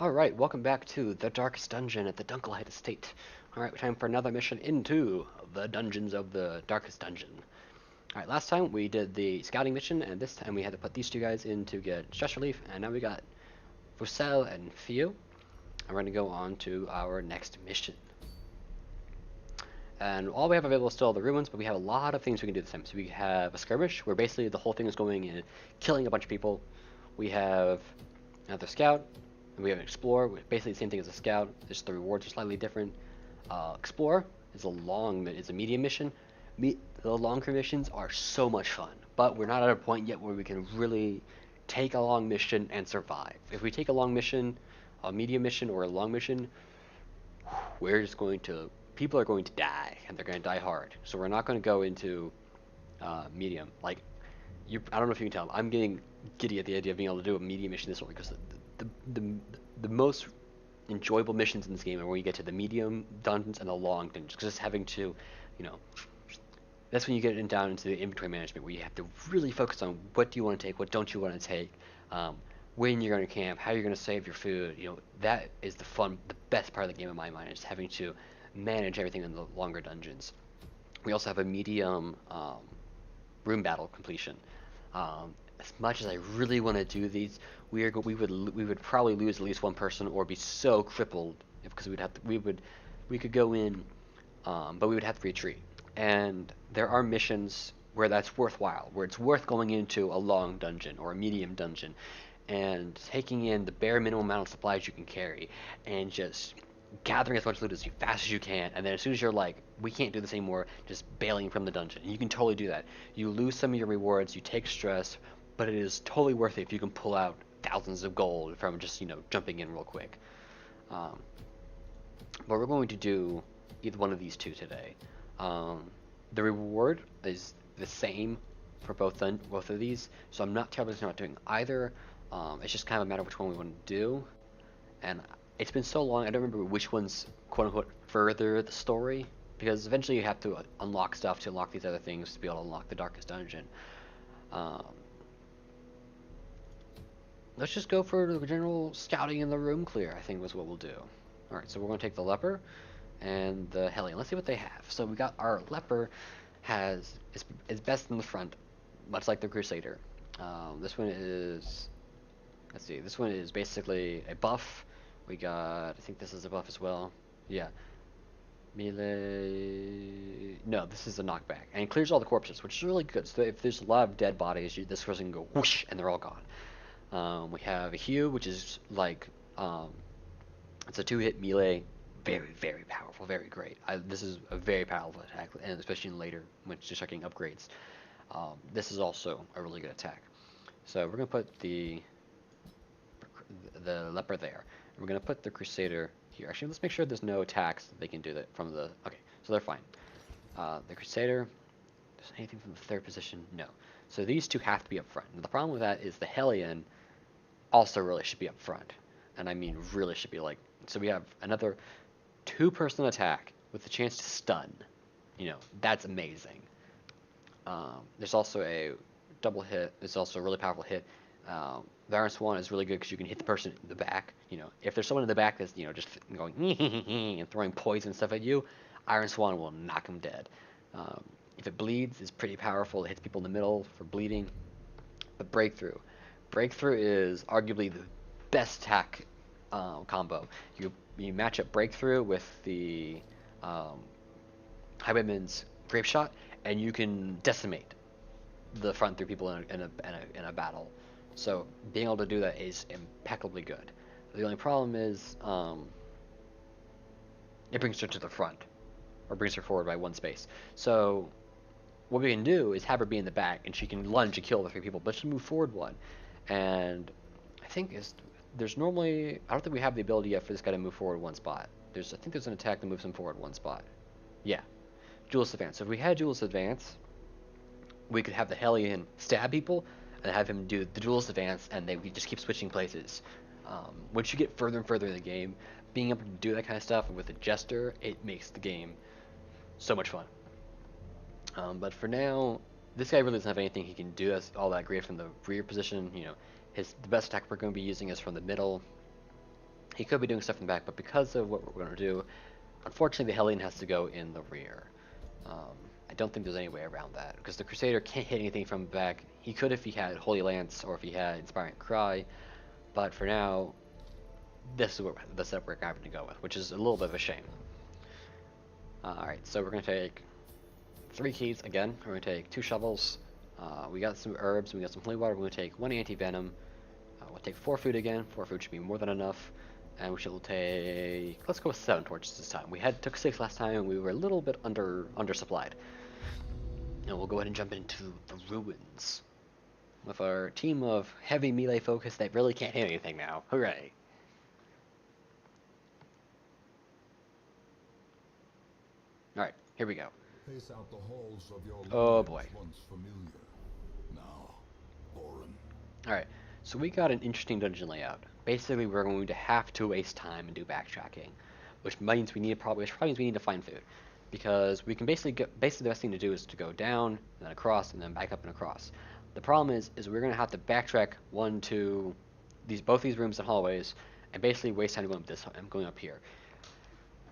Alright, welcome back to the Darkest Dungeon at the Dunkelheit Estate. Alright, time for another mission into the dungeons of the Darkest Dungeon. Alright, last time we did the scouting mission, and this time we had to put these two guys in to get stress relief, and now we got Fusel and Fio, and we're going to go on to our next mission. And all we have available is still the ruins, but we have a lot of things we can do this time. So we have a skirmish, where basically the whole thing is going and killing a bunch of people. We have another scout, and we have an explorer, basically the same thing as a scout. Just the rewards are slightly different. Explorer is a medium mission. The longer missions are so much fun, but we're not at a point yet where we can really take a long mission and survive. If we take a long mission, a medium mission, or a long mission, we're just going to people are going to die, and they're going to die hard. So we're not going to go into medium. Like I don't know if you can tell, I'm getting giddy at the idea of being able to do a medium mission this way because the most enjoyable missions in this game are when you get to the medium dungeons and the long dungeons, because just having to, you know, that's when you get down into the inventory management, where you have to really focus on what do you want to take, what don't you want to take, when you're going to camp, how you're going to save your food. You know, that is the best part of the game in my mind, is having to manage everything in the longer dungeons. We also have a medium room battle completion. As much as I really want to do these, we would probably lose at least one person or be so crippled because we could go in, but we would have to retreat. And there are missions where that's worthwhile, where it's worth going into a long dungeon or a medium dungeon and taking in the bare minimum amount of supplies you can carry and just gathering as much loot as fast as you can, and then as soon as you're like, we can't do this anymore, just bailing from the dungeon. And you can totally do that. You lose some of your rewards, you take stress, but it is totally worth it if you can pull out thousands of gold from just, jumping in real quick. But we're going to do either one of these two today. The reward is the same for both of these, so I'm not terribly concerned about doing either. It's just kind of a matter of which one we want to do. And it's been so long, I don't remember which ones, quote-unquote, further the story, because eventually you have to unlock stuff to unlock these other things to be able to unlock the Darkest Dungeon. Let's just go for the general scouting in the room clear, I think was what we'll do. Alright, so we're going to take the Leper and the Hellion. Let's see what they have. So we got our Leper is best in the front, much like the Crusader. This one is, let's see, this one is basically a buff. We got, I think this is a buff as well. Yeah. Melee. No, this is a knockback. And it clears all the corpses, which is really good. So if there's a lot of dead bodies, this person can go whoosh, and they're all gone. We have a Hue, which is like, it's a 2-hit melee. Very, very powerful. Very great. This is a very powerful attack, and especially in later, when you're getting upgrades. This is also a really good attack. So we're going to put the Leper there. We're going to put the Crusader here. Actually, let's make sure there's no attacks that they can do that from the... Okay, so they're fine. The Crusader, is anything from the third position? No. So these two have to be up front. Now, the problem with that is the Hellion also really should be up front. And I mean really should be like... So we have another 2-person attack with the chance to stun. That's amazing. There's also a double hit. There's also a really powerful hit. The Iron Swan is really good because you can hit the person in the back. If there's someone in the back that's, just going and throwing poison and stuff at you, Iron Swan will knock them dead. If it bleeds, it's pretty powerful. It hits people in the middle for bleeding. But Breakthrough. Breakthrough is arguably the best attack combo. You match up Breakthrough with the Highwayman's Grape Shot, and you can decimate the front 3 people in a battle. So being able to do that is impeccably good. The only problem is it brings her to the front, or brings her forward by 1 space. So what we can do is have her be in the back, and she can lunge and kill the 3 people, but she'll move forward 1. And I think there's normally, I don't think we have the ability yet for this guy to move forward 1 spot. I think there's an attack that moves him forward 1 spot. Yeah, Duelist Advance. So if we had Duelist Advance, we could have the Hellion stab people and have him do the Duelist Advance, and we just keep switching places. Once you get further and further in the game, being able to do that kind of stuff with a Jester, it makes the game so much fun. But for now, this guy really doesn't have anything he can do that's all that great from the rear position. The best attack we're going to be using is from the middle. He could be doing stuff in the back, but because of what we're going to do, unfortunately the Hellion has to go in the rear. I don't think there's any way around that, because the Crusader can't hit anything from the back. He could if he had Holy Lance or if he had Inspiring Cry, but for now, this is the setup we're having to go with, which is a little bit of a shame. Alright, so we're going to take 3 keys again. We're going to take 2 shovels. We got some herbs, we got some holy water. We're going to take 1 anti-venom. We'll take 4 food again. 4 food should be more than enough. And we shall take, let's go with 7 torches this time. We took 6 last time and we were a little bit undersupplied. And we'll go ahead and jump into the ruins with our team of heavy melee focus that really can't hit anything now. Hooray! Alright, here we go. Pace out the halls of your Oh boy. once familiar. Now, foreign. Alright, so we got an interesting dungeon layout. Basically, we're going to have to waste time and do backtracking, which means we need to find food, because we can basically the best thing to do is to go down, and then across, and then back up and across. The problem is we're going to have to backtrack both these rooms and hallways, and basically waste time going up here.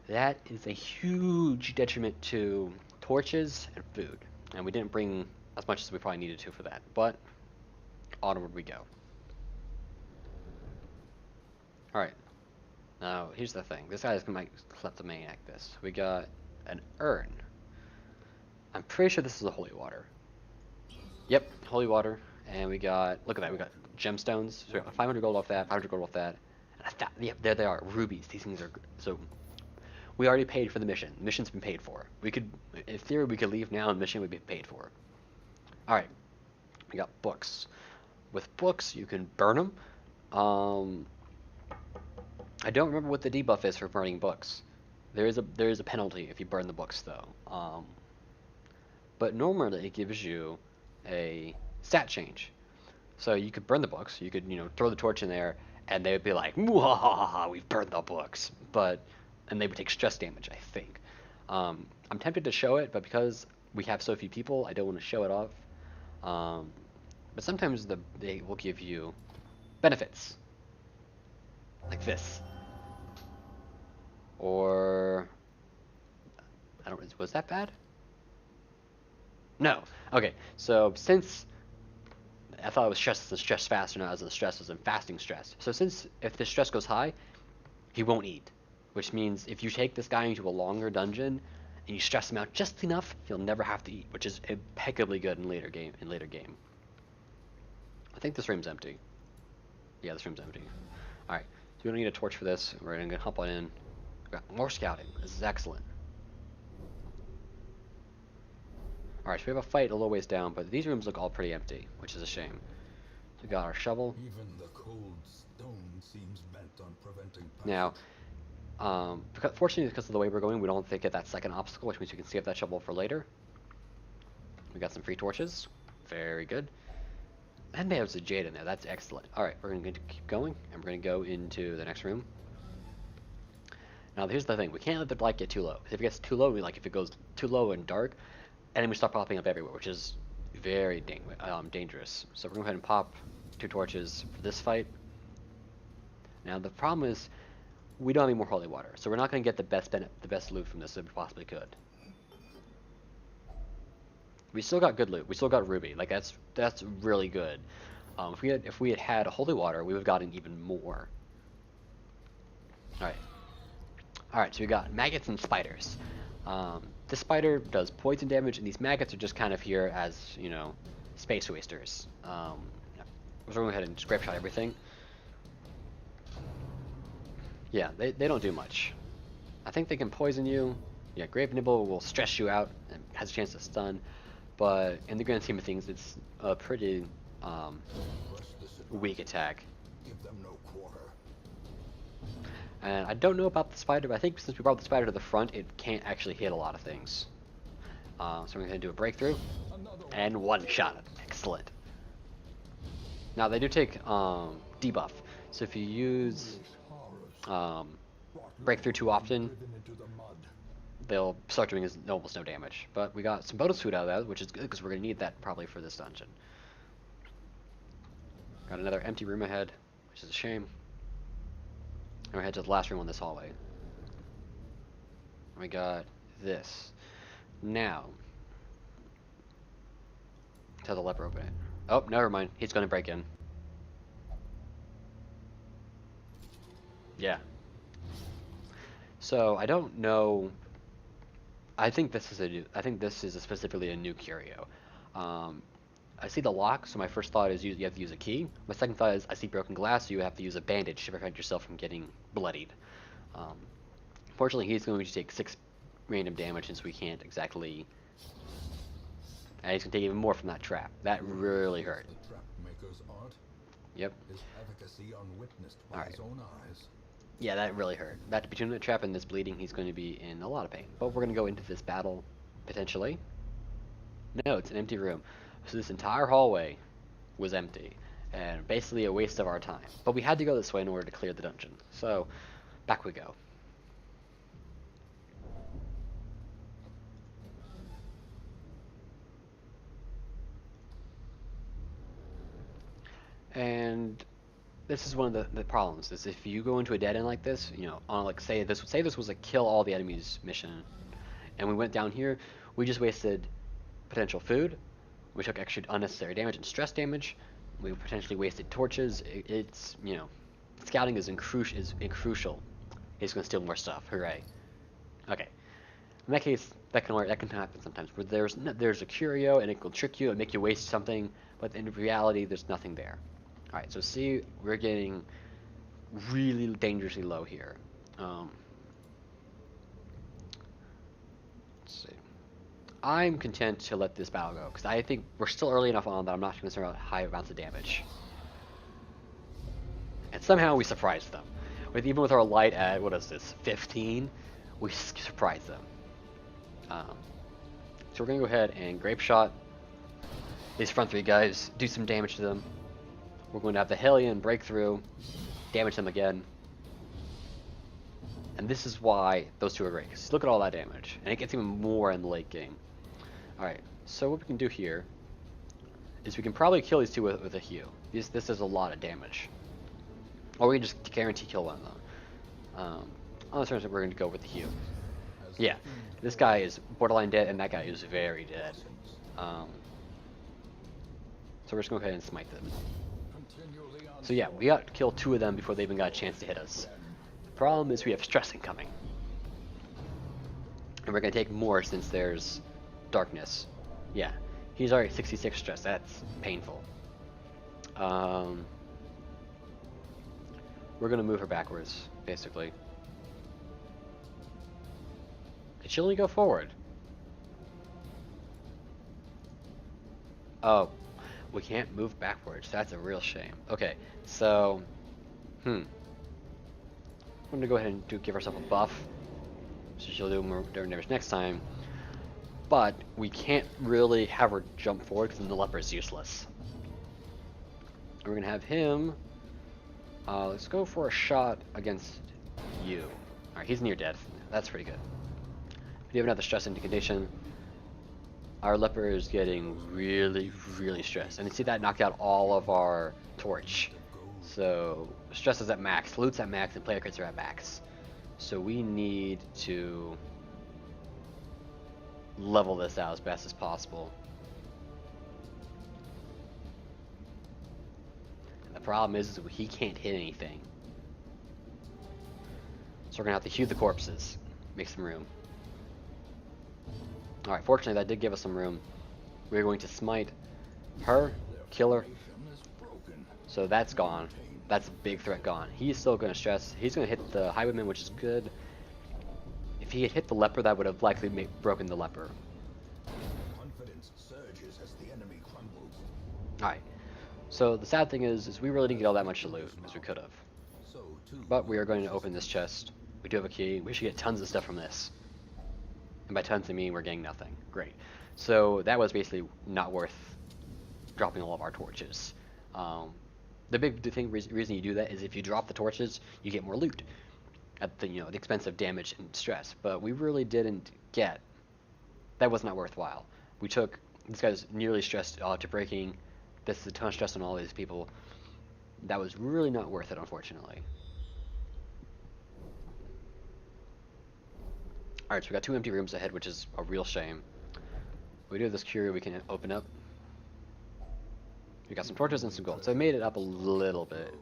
That is a huge detriment to torches and food, and we didn't bring as much as we probably needed to for that, but onward we go. Alright, now here's the thing. This guy's might kleptomaniac this. We got an urn. I'm pretty sure this is a holy water. Yep, holy water, and we got, look at that, we got gemstones. So we got 500 gold off that, 500 gold off that, and yep, there they are, rubies. These things are, so we already paid for the mission. The mission's been paid for. We could, in theory, we could leave now and the mission would be paid for. Alright, we got books. With books, you can burn them. I don't remember what the debuff is for burning books. There is a penalty if you burn the books, though. But normally it gives you a stat change. So you could burn the books. You could, throw the torch in there, and they would be like, "Mwahaha, we've burned the books." And they would take stress damage, I think. I'm tempted to show it, but because we have so few people, I don't want to show it off. But sometimes they will give you benefits, like this. Or was that bad? No. Okay. So since I thought it was stress fast, or not as the stress was in fasting stress. So since if the stress goes high, he won't eat, which means if you take this guy into a longer dungeon and you stress him out just enough, he'll never have to eat, which is impeccably good in later game. I think this room's empty. Yeah, this room's empty. All right. So we don't need a torch for this. We're gonna hop on in. Got more scouting. This is excellent. Alright, so we have a fight a little ways down, but these rooms look all pretty empty, which is a shame. So we got our shovel. Even the cold stone seems bent on preventing Now, fortunately, because of the way we're going, we don't get that second obstacle, which means we can save that shovel for later. We got some free torches. Very good. And there's a jade in there. That's excellent. Alright, we're going to keep going, and we're going to go into the next room. Now, here's the thing. We can't let the light get too low. If it gets too low, if it goes too low and dark, enemies start popping up everywhere, which is very dangerous. So we're going to go ahead and pop 2 torches for this fight. Now, the problem is we don't have any more holy water, so we're not going to get the best loot from this that we possibly could. We still got good loot. We still got ruby. Like that's really good. If we had holy water, we would have gotten even more. All right. Alright, so we got maggots and spiders. This spider does poison damage, and these maggots are just kind of here as, space wasters. We're going to go ahead and scrape shot everything. Yeah, they don't do much. I think they can poison you. Yeah, Grave Nibble will stress you out and has a chance to stun, but in the grand scheme of things, it's a pretty weak attack. Give them no quarter. And I don't know about the spider, but I think since we brought the spider to the front, it can't actually hit a lot of things. So we're going to do a breakthrough, and one-shot it. Excellent. Now, they do take debuff, so if you use breakthrough too often, they'll start doing almost no damage. But we got some bonus food out of that, which is good, because we're going to need that probably for this dungeon. Got another empty room ahead, which is a shame. we're head to the last room on this hallway. We got this. Now, tell the leper open it. Oh, never mind. He's gonna break in. Yeah. So I don't know. I think this is specifically a new curio. I see the lock, so my first thought is you have to use a key. My second thought is I see broken glass, so you have to use a bandage to prevent yourself from getting bloodied. Fortunately, he's going to take 6 random damage since we can't exactly. And he's going to take even more from that trap. That really hurt. The trap maker's art. Yep. His efficacy unwitnessed by Alright. his own eyes. Yeah, that really hurt. That between the trap and this bleeding, he's going to be in a lot of pain. But we're going to go into this battle, potentially. No, it's an empty room. So this entire hallway was empty, and basically a waste of our time. But we had to go this way in order to clear the dungeon. So, back we go. And this is one of the problems, is if you go into a dead end like this, you know, on like say this was a kill all the enemies mission, and we went down here, we just wasted potential food, we took extra unnecessary damage and stress damage, we potentially wasted torches. It's, you know, scouting is crucial. He's gonna steal more stuff. Hooray. Okay. In that case, that can happen sometimes. Where there's a curio and it will trick you and make you waste something, but in reality, there's nothing there. All right. So see, we're getting really dangerously low here. Let's see. I'm content to let this battle go because I think we're still early enough on that I'm not concerned about high amounts of damage. And somehow we surprised them. Even with our light at, what is this, 15, we surprised them. So we're going to go ahead and grape shot these front 3 guys, do some damage to them. We're going to have the Hellion break through, damage them again. And this is why those 2 are great, because look at all that damage. And it gets even more in the late game. Alright, so what we can do here is we can probably kill these 2 with a heal. This does a lot of damage. Or we can just guarantee kill one of them. On the terms that we're going to go with the heal. Yeah, this guy is borderline dead, and that guy is very dead. So we're just going to go ahead and smite them. So yeah, we got to kill 2 of them before they even got a chance to hit us. The problem is we have stress incoming. And we're going to take more since there's darkness. Yeah, he's already 66 stress. That's painful. We're going to move her backwards, basically. Did she only go forward? Oh, we can't move backwards. That's a real shame. Okay, so, I'm going to go ahead and give herself a buff. So she'll do more damage next time. But we can't really have her jump forward because then the leper is useless. And we're going to have him. Let's go for a shot against you. Alright, he's near death. That's pretty good. We have another stress into condition. Our leper is getting really, really stressed. And you see that knocked out all of our torch. So, stress is at max, loot's at max, and player crits are at max. So we need to level this out as best as possible. The problem is he can't hit anything. So we're gonna have to hew the corpses, make some room. Alright, fortunately that did give us some room. We're going to smite her, kill her. So that's gone. That's a big threat gone. He's still gonna stress. He's gonna hit the highwayman, which is good. If he had hit the leper, that would have likely broken the leper. Confidence surges as the enemy crumbles. Alright. So the sad thing is we really didn't get all that much to loot as we could have. But we are going to open this chest. We do have a key. We should get tons of stuff from this. And by tons I mean we're getting nothing. Great. So that was basically not worth dropping all of our torches. The big reason you do that is if you drop the torches, you get more loot at the the expense of damage and stress. But we really didn't get. That was not worthwhile. We took this guy's nearly stressed to breaking. This is a ton of stress on all these people. That was really not worth it, unfortunately. Alright, so we got 2 empty rooms ahead, which is a real shame. We do have this curio we can open up. We got some torches and some gold, so I made it up a little bit.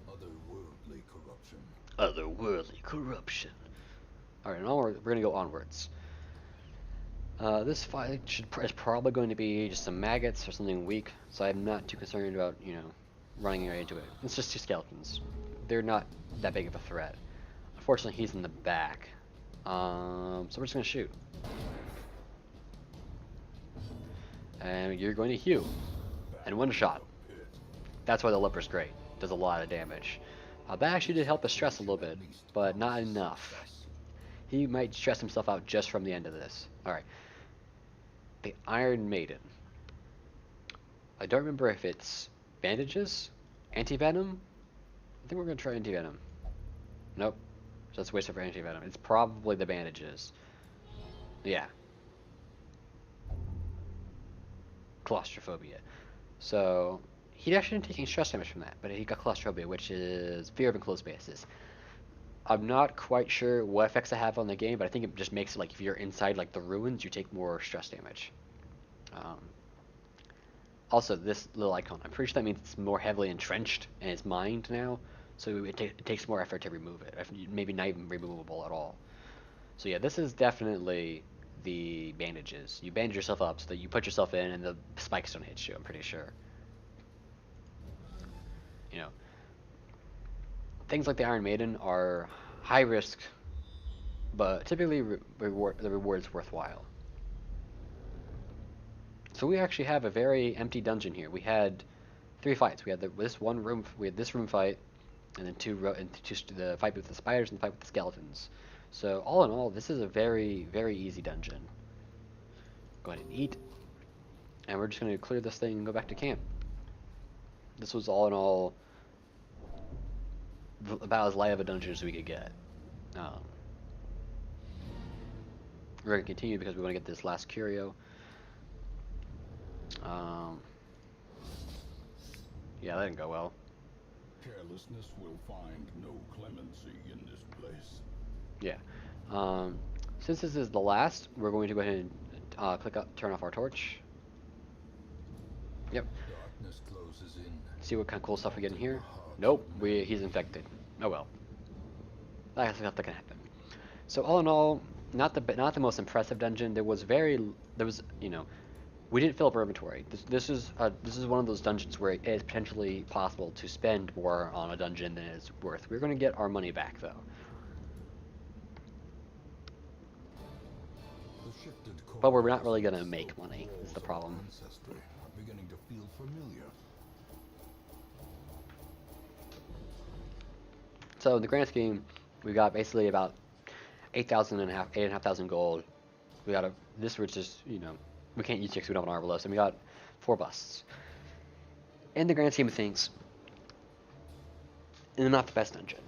Otherworldly corruption. Otherworldly corruption. Alright, and onward, we're gonna go onwards. This fight is probably going to be just some maggots or something weak, so I'm not too concerned about, you know, running right into it. It's just 2 skeletons. They're not that big of a threat. Unfortunately, he's in the back. So we're just gonna shoot. And you're going to heal. And 1 shot. That's why the leper's great. Does a lot of damage. That actually did help us stress a little bit, but not enough. He might stress himself out just from the end of this. Alright. The Iron Maiden. I don't remember if it's bandages? Anti-venom? I think we're going to try anti-venom. Nope. So let's waste it for anti-venom. It's probably the bandages. Yeah. Claustrophobia. So, he actually didn't take any stress damage from that, but he got claustrophobia, which is fear of enclosed spaces. I'm not quite sure what effects I have on the game, but I think it just makes it like if you're inside like the ruins, you take more stress damage. Also, this little icon, I'm pretty sure that means it's more heavily entrenched in his mind now, so it takes more effort to remove it. Maybe not even removable at all. So yeah, this is definitely the bandages. You bandage yourself up so that you put yourself in and the spikes don't hit you, I'm pretty sure. You know, things like the Iron Maiden are high risk, but typically the reward is worthwhile. So we actually have a very empty dungeon here. We had 3 fights. We had this room fight, and then the fight with the spiders and the fight with the skeletons. So all in all, this is a very, very easy dungeon. Go ahead and eat, and we're just going to clear this thing and go back to camp. This was all in all about as light of a dungeon as we could get. We're going to continue because we want to get this last curio. Yeah, that didn't go well. Carelessness will find no clemency in this place. Yeah. Since this is the last, we're going to go ahead and turn off our torch. Yep. Darkness closes in. See what kind of cool stuff we get in here. Nope, he's infected. Oh well. That's not gonna happen. So all in all, not the most impressive dungeon. There was you know, we didn't fill up our inventory. This is one of those dungeons where it is potentially possible to spend more on a dungeon than it's worth. We're going to get our money back though. But we're not really going to make money. Is the problem. Ancestry are beginning to feel familiar. So in the grand scheme, we got basically about 8,500 gold. We got this was just, you know, we can't use 6, we don't have an Arbalest, and we got 4 busts. In the grand scheme of things, it's not the best dungeon.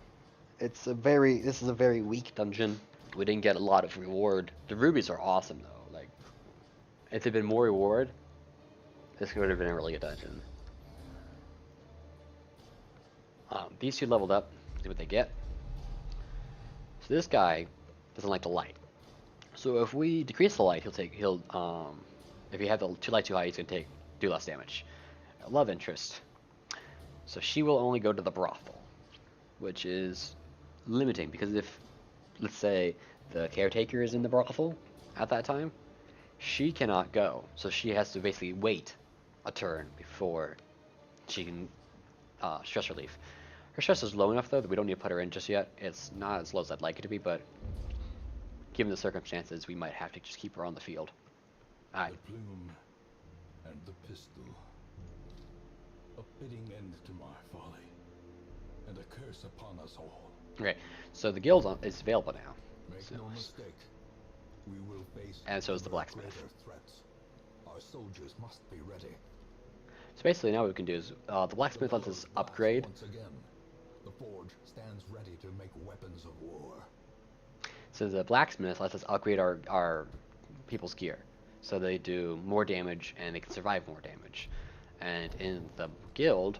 This is a very weak dungeon. We didn't get a lot of reward. The rubies are awesome though. Like, if there'd been more reward, this would have been a really good dungeon. These 2 leveled up. See what they get. So this guy doesn't like the light. So if we decrease the light, if you have the 2 light too high, he's gonna do less damage. Love interest. So she will only go to the brothel, which is limiting because if, let's say, the caretaker is in the brothel at that time, she cannot go. So she has to basically wait a turn before she can stress relief. Her stress is low enough though that we don't need to put her in just yet. It's not as low as I'd like it to be, but given the circumstances, we might have to just keep her on the field. Alright. The plume and the pistol. A fitting end to my folly, and a curse upon us all. Okay, so the guild is available now. Make no mistake, we will face and so is the ever blacksmith. greater threats. Our soldiers must be ready. So basically now what we can do is, the blacksmith lets us upgrade. Once again, the forge stands ready to make weapons of war. So the blacksmith lets us upgrade our people's gear. So they do more damage and they can survive more damage. And in the guild,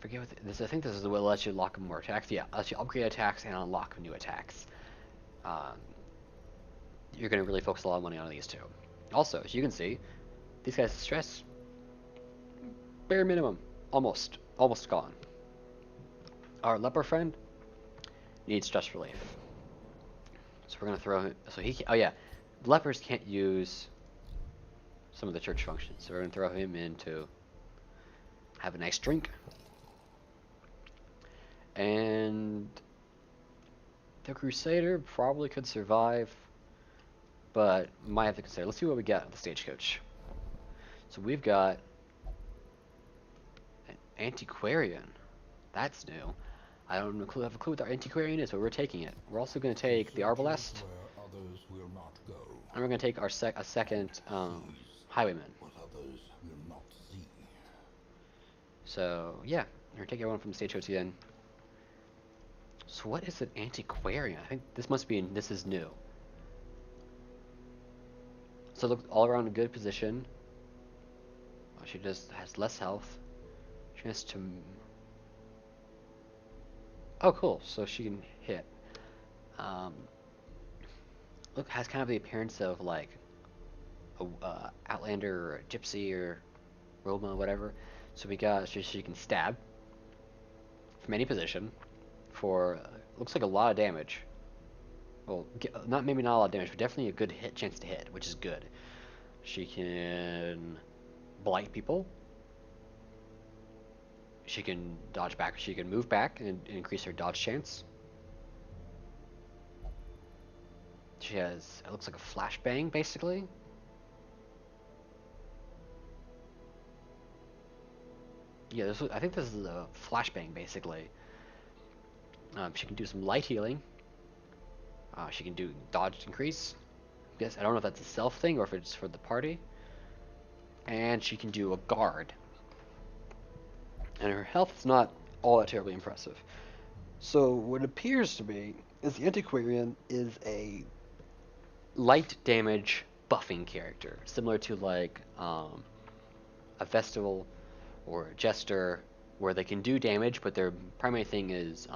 I think this is what lets you lock more attacks. Yeah, lets you upgrade attacks and unlock new attacks. you're going to really focus a lot of money on these two. Also, as you can see, these guys' stress, bare minimum, almost gone. Our leper friend needs stress relief. So we're going to throw him, so he, oh yeah, lepers can't use some of the church functions. So we're going to throw him in to have a nice drink. And the Crusader probably could survive, but might have to consider. Let's see what we got at the stagecoach. So we've got an antiquarian. That's new. I don't have a clue what the antiquarian is, but we're taking it. We're also going to take the arbalest, Where others will not go, and we're going to take our second highwayman. what others will not see. So yeah, we're going to take everyone from the stagecoach again. So what is an antiquarian? I think this must be, this is new. So look, all around a good position. Oh, she just has less health. She has to. Oh, cool. So she can hit. Look, has kind of the appearance of like a Outlander or a Gypsy or Roma, whatever. So we got, she can stab from any position for looks like a lot of damage. Well, maybe not a lot of damage, but definitely a good chance to hit, which is good. She can blight people. She can dodge back. She can move back and increase her dodge chance. She has, it looks like a flashbang, basically. Yeah, I think this is a flashbang, basically. She can do some light healing. She can do dodge increase. Yes, I don't know if that's a self thing or if it's for the party. And she can do a guard. And her health is not all that terribly impressive. So what appears to be is the Antiquarian is a light damage buffing character, similar to like a Festival or a Jester, where they can do damage, but their primary thing is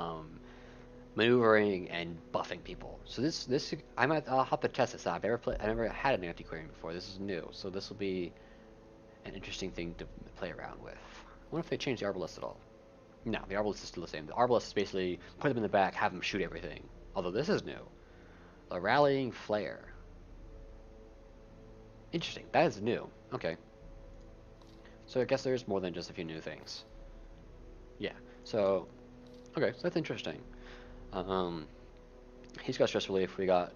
maneuvering and buffing people. So this I'll have to test this out. I never had an Antiquarian before. This is new, so this will be an interesting thing to play around with. I wonder if they changed the Arbalest at all. No, the Arbalest is still the same. The Arbalest is basically put them in the back, have them shoot everything. Although this is new. A Rallying Flare. Interesting. That is new. Okay. So I guess there's more than just a few new things. Yeah. So, okay, so that's interesting. He's got stress relief. We got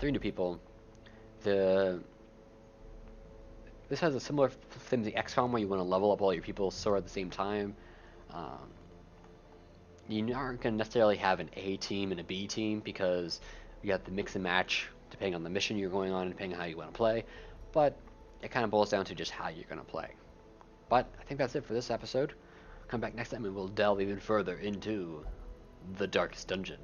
3 new people. This has a similar thing to the XCOM where you want to level up all your people sort of at the same time. You aren't going to necessarily have an A team and a B team because you got the mix and match depending on the mission you're going on and depending on how you want to play. But it kind of boils down to just how you're going to play. But I think that's it for this episode. Come back next time and we'll delve even further into the Darkest Dungeon.